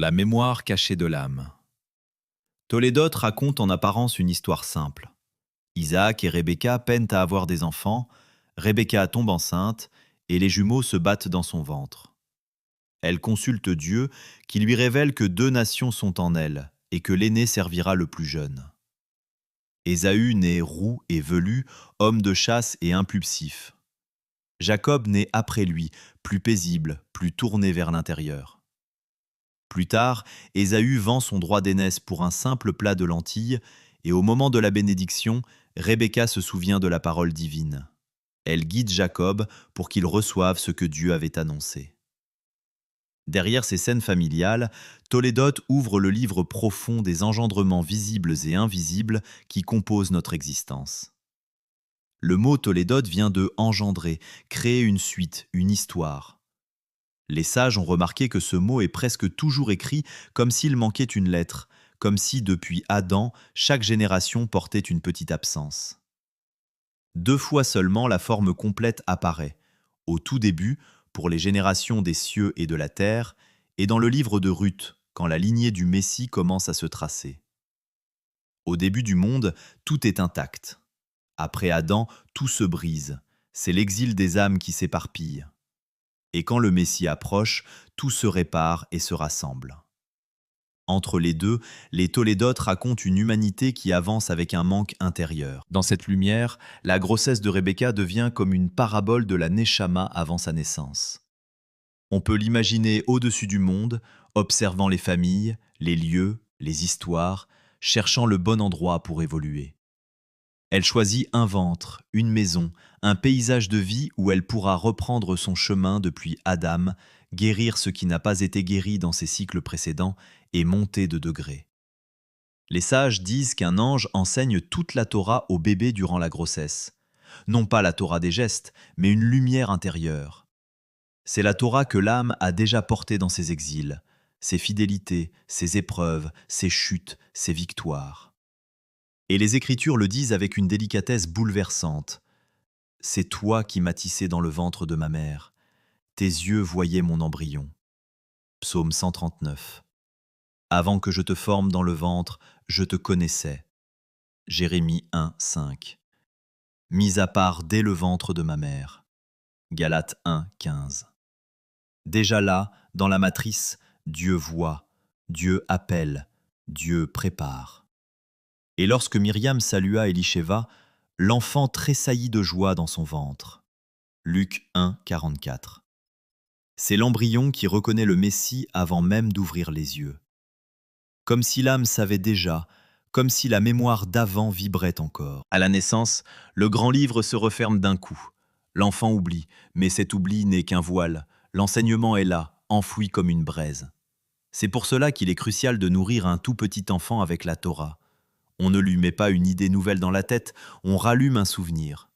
La mémoire cachée de l'âme. Tolédote raconte en apparence une histoire simple. Isaac et Rebecca peinent à avoir des enfants, Rebecca tombe enceinte et les jumeaux se battent dans son ventre. Elle consulte Dieu qui lui révèle que deux nations sont en elle et que l'aîné servira le plus jeune. Ésaü naît roux et velu, homme de chasse et impulsif. Jacob naît après lui, plus paisible, plus tourné vers l'intérieur. Plus tard, Ésaü vend son droit d'aînesse pour un simple plat de lentilles, et au moment de la bénédiction, Rebecca se souvient de la parole divine. Elle guide Jacob pour qu'il reçoive ce que Dieu avait annoncé. Derrière ces scènes familiales, Tolédote ouvre le livre profond des engendrements visibles et invisibles qui composent notre existence. Le mot Tolédote vient de engendrer, créer une suite, une histoire. Les sages ont remarqué que ce mot est presque toujours écrit comme s'il manquait une lettre, comme si depuis Adam, chaque génération portait une petite absence. Deux fois seulement la forme complète apparaît, au tout début, pour les générations des cieux et de la terre, et dans le livre de Ruth, quand la lignée du Messie commence à se tracer. Au début du monde, tout est intact. Après Adam, tout se brise. C'est l'exil des âmes qui s'éparpille. Et quand le Messie approche, tout se répare et se rassemble. Entre les deux, les Tolédotes racontent une humanité qui avance avec un manque intérieur. Dans cette lumière, la grossesse de Rebecca devient comme une parabole de la Neshama avant sa naissance. On peut l'imaginer au-dessus du monde, observant les familles, les lieux, les histoires, cherchant le bon endroit pour évoluer. Elle choisit un ventre, une maison, un paysage de vie où elle pourra reprendre son chemin depuis Adam, guérir ce qui n'a pas été guéri dans ses cycles précédents et monter de degrés. Les sages disent qu'un ange enseigne toute la Torah au bébé durant la grossesse. Non pas la Torah des gestes, mais une lumière intérieure. C'est la Torah que l'âme a déjà portée dans ses exils, ses fidélités, ses épreuves, ses chutes, ses victoires. Et les Écritures le disent avec une délicatesse bouleversante. C'est toi qui m'as tissé dans le ventre de ma mère. Tes yeux voyaient mon embryon. Psaume 139. Avant que je te forme dans le ventre, je te connaissais. Jérémie 1, 5. Mis à part dès le ventre de ma mère. Galates 1, 15. Déjà là, dans la matrice, Dieu voit, Dieu appelle, Dieu prépare. Et lorsque Myriam salua Élisheva, l'enfant tressaillit de joie dans son ventre. Luc 1, 44. C'est l'embryon qui reconnaît le Messie avant même d'ouvrir les yeux. Comme si l'âme savait déjà, comme si la mémoire d'avant vibrait encore. À la naissance, le grand livre se referme d'un coup. L'enfant oublie, mais cet oubli n'est qu'un voile. L'enseignement est là, enfoui comme une braise. C'est pour cela qu'il est crucial de nourrir un tout petit enfant avec la Torah. On ne lui met pas une idée nouvelle dans la tête, on rallume un souvenir.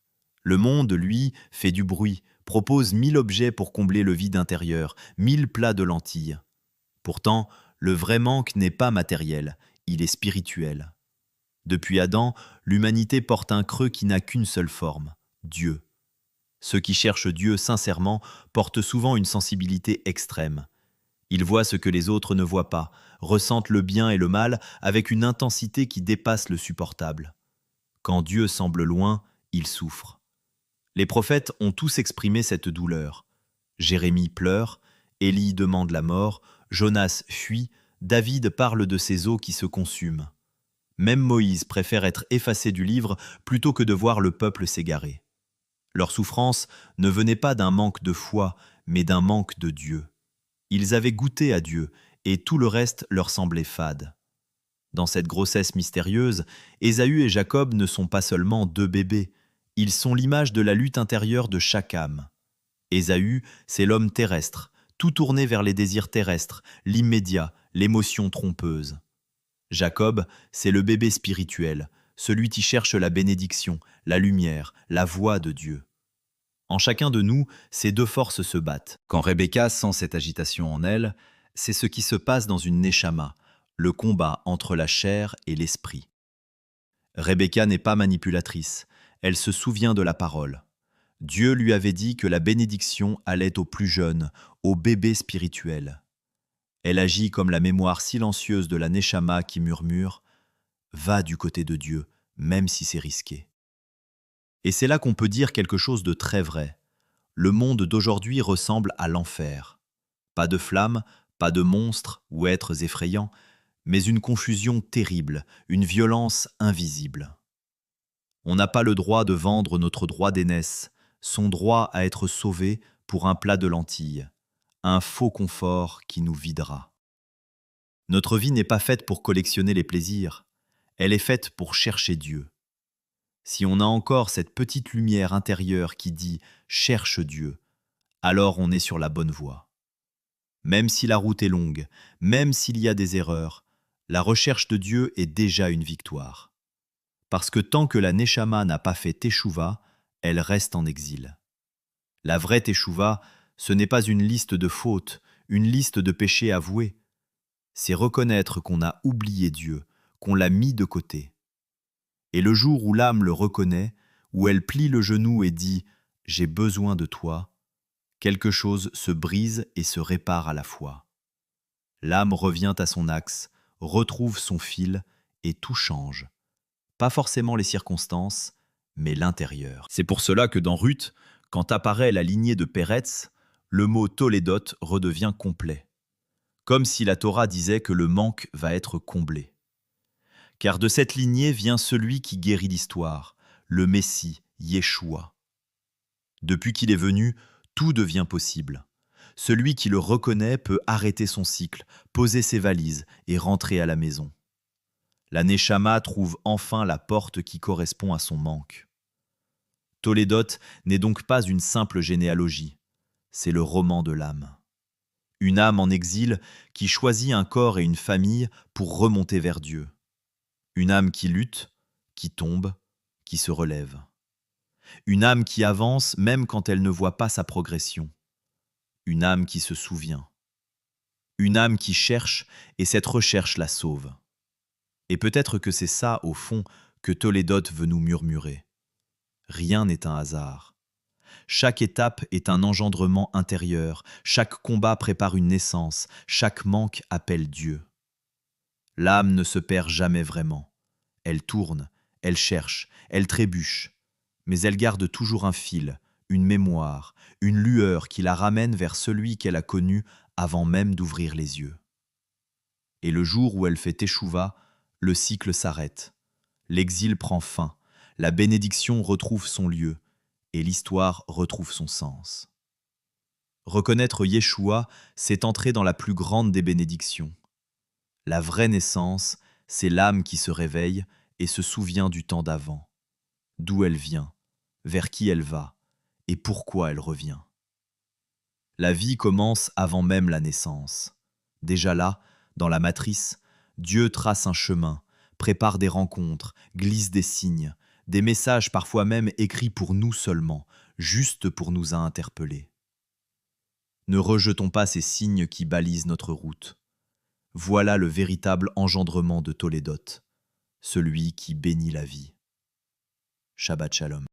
Le monde, lui, fait du bruit, propose 1000 objets pour combler le vide intérieur, 1000 plats de lentilles. Pourtant, le vrai manque n'est pas matériel, il est spirituel. Depuis Adam, l'humanité porte un creux qui n'a qu'une seule forme, Dieu. Ceux qui cherchent Dieu sincèrement portent souvent une sensibilité extrême. Ils voient ce que les autres ne voient pas, ressentent le bien et le mal avec une intensité qui dépasse le supportable. Quand Dieu semble loin, il souffre. Les prophètes ont tous exprimé cette douleur. Jérémie pleure, Élie demande la mort, Jonas fuit, David parle de ses os qui se consument. Même Moïse préfère être effacé du livre plutôt que de voir le peuple s'égarer. Leur souffrance ne venait pas d'un manque de foi, mais d'un manque de Dieu. Ils avaient goûté à Dieu, et tout le reste leur semblait fade. Dans cette grossesse mystérieuse, Ésaü et Jacob ne sont pas seulement deux bébés, ils sont l'image de la lutte intérieure de chaque âme. Ésaü, c'est l'homme terrestre, tout tourné vers les désirs terrestres, l'immédiat, l'émotion trompeuse. Jacob, c'est le bébé spirituel, celui qui cherche la bénédiction, la lumière, la voix de Dieu. En chacun de nous, ces deux forces se battent. Quand Rebecca sent cette agitation en elle, c'est ce qui se passe dans une neshama, le combat entre la chair et l'esprit. Rebecca n'est pas manipulatrice, elle se souvient de la parole. Dieu lui avait dit que la bénédiction allait au plus jeune, au bébé spirituel. Elle agit comme la mémoire silencieuse de la Neshama qui murmure « Va du côté de Dieu, même si c'est risqué ». Et c'est là qu'on peut dire quelque chose de très vrai. Le monde d'aujourd'hui ressemble à l'enfer. Pas de flammes, pas de monstres ou êtres effrayants, mais une confusion terrible, une violence invisible. On n'a pas le droit de vendre notre droit d'aînesse, son droit à être sauvé pour un plat de lentilles, un faux confort qui nous videra. Notre vie n'est pas faite pour collectionner les plaisirs, elle est faite pour chercher Dieu. Si on a encore cette petite lumière intérieure qui dit « cherche Dieu », alors on est sur la bonne voie. Même si la route est longue, même s'il y a des erreurs, la recherche de Dieu est déjà une victoire. Parce que tant que la Neshama n'a pas fait Teshuva, elle reste en exil. La vraie Teshuva, ce n'est pas une liste de fautes, une liste de péchés avoués. C'est reconnaître qu'on a oublié Dieu, qu'on l'a mis de côté. Et le jour où l'âme le reconnaît, où elle plie le genou et dit « J'ai besoin de toi », quelque chose se brise et se répare à la fois. L'âme revient à son axe, retrouve son fil et tout change. Pas forcément les circonstances, mais l'intérieur. C'est pour cela que dans Ruth, quand apparaît la lignée de Péretz, le mot Tolédot redevient complet. Comme si la Torah disait que le manque va être comblé. Car de cette lignée vient celui qui guérit l'histoire, le Messie, Yeshua. Depuis qu'il est venu, tout devient possible. Celui qui le reconnaît peut arrêter son cycle, poser ses valises et rentrer à la maison. La Neshama trouve enfin la porte qui correspond à son manque. Tolédot n'est donc pas une simple généalogie, c'est le roman de l'âme. Une âme en exil qui choisit un corps et une famille pour remonter vers Dieu. Une âme qui lutte, qui tombe, qui se relève. Une âme qui avance même quand elle ne voit pas sa progression. Une âme qui se souvient. Une âme qui cherche et cette recherche la sauve. Et peut-être que c'est ça, au fond, que Tolédot veut nous murmurer. Rien n'est un hasard. Chaque étape est un engendrement intérieur, chaque combat prépare une naissance, chaque manque appelle Dieu. L'âme ne se perd jamais vraiment. Elle tourne, elle cherche, elle trébuche, mais elle garde toujours un fil, une mémoire, une lueur qui la ramène vers celui qu'elle a connu avant même d'ouvrir les yeux. Et le jour où elle fait Teshuva, le cycle s'arrête. L'exil prend fin, la bénédiction retrouve son lieu, et l'histoire retrouve son sens. Reconnaître Yeshua, c'est entrer dans la plus grande des bénédictions. La vraie naissance, c'est l'âme qui se réveille et se souvient du temps d'avant, d'où elle vient, vers qui elle va, et pourquoi elle revient. La vie commence avant même la naissance. Déjà là, dans la matrice, Dieu trace un chemin, prépare des rencontres, glisse des signes, des messages parfois même écrits pour nous seulement, juste pour nous interpeller. Ne rejetons pas ces signes qui balisent notre route. Voilà le véritable engendrement de Tolédot, celui qui bénit la vie. Shabbat Shalom.